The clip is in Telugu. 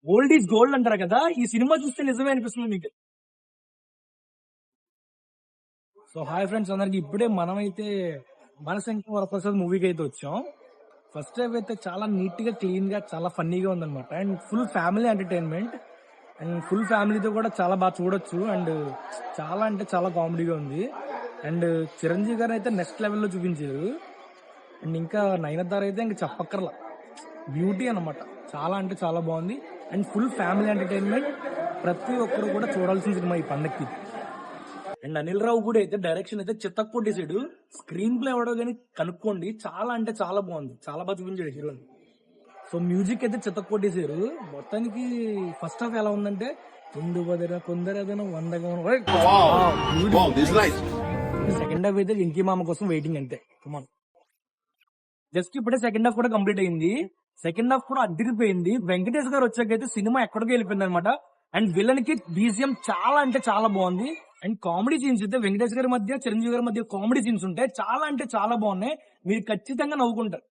ఓల్డ్ ఈజ్ గోల్డ్ అంటారు కదా, ఈ సినిమా చూస్తే నిజమే అనిపిస్తుంది మీకు. సో హాయ్ ఫ్రెండ్స్ అందరికి, ఇప్పుడే మనమైతే మనశంకర్ వరప్రసాద్ మూవీకి అయితే వచ్చాం. ఫస్ట్ టైం అయితే చాలా నీట్ గా, క్లీన్ గా, చాలా ఫన్నీగా ఉందన్నమాట. And full family entertainment, and full ఫ్యామిలీతో కూడా చాలా బాగా చూడొచ్చు. అండ్ చాలా అంటే చాలా కామెడీగా ఉంది. అండ్ చిరంజీవి గారు అయితే నెక్స్ట్ లెవెల్లో చూపించారు. అండ్ ఇంకా నయనతార అయితే ఇంకా చెప్పక్కర్లా, బ్యూటీ అన్నమాట. చాలా అంటే చాలా బాగుంది. అండ్ ఫుల్ ఫ్యామిలీ ఎంటర్టైన్మెంట్, ప్రతి ఒక్కరు కూడా చూడాల్సిన సినిమా ఈ పండక్కి. అండ్ అనిల్ రావు కూడా అయితే డైరెక్షన్ అయితే చిత్తకు కొట్టేసాడు. స్క్రీన్ ప్లే ఎవడో కానీ కనుక్కోండి, చాలా అంటే చాలా బాగుంది, చాలా బాగా చూపించాడు హీరోని. సో మ్యూజిక్ అయితే చిత్తకు కొట్టేసారు. మొత్తానికి ఫస్ట్ హాఫ్ ఎలా ఉందంటే, ముందు వదిన కొందరదన వందగా సెకండ్ హాఫ్ అయితే వెంకీ మామ కోసం వెయిటింగ్ అంతే. జస్ట్ ఇప్పుడే సెకండ్ హాఫ్ కూడా కంప్లీట్ అయింది. సెకండ్ హాఫ్ కూడా అద్దరిపోయింది. వెంకటేష్ గారు వచ్చాకైతే సినిమా ఎక్కడికి వెళ్ళిపోయింది అనమాట. అండ్ విలన్ కి బీజిఎం చాలా అంటే చాలా బాగుంది. అండ్ కామెడీ సీన్స్ అయితే వెంకటేష్ గారి మధ్య, చిరంజీవి గారి మధ్య కామెడీ సీన్స్ ఉంటాయి, చాలా అంటే చాలా బాగున్నాయి. మీరు ఖచ్చితంగా నవ్వుకుంటారు.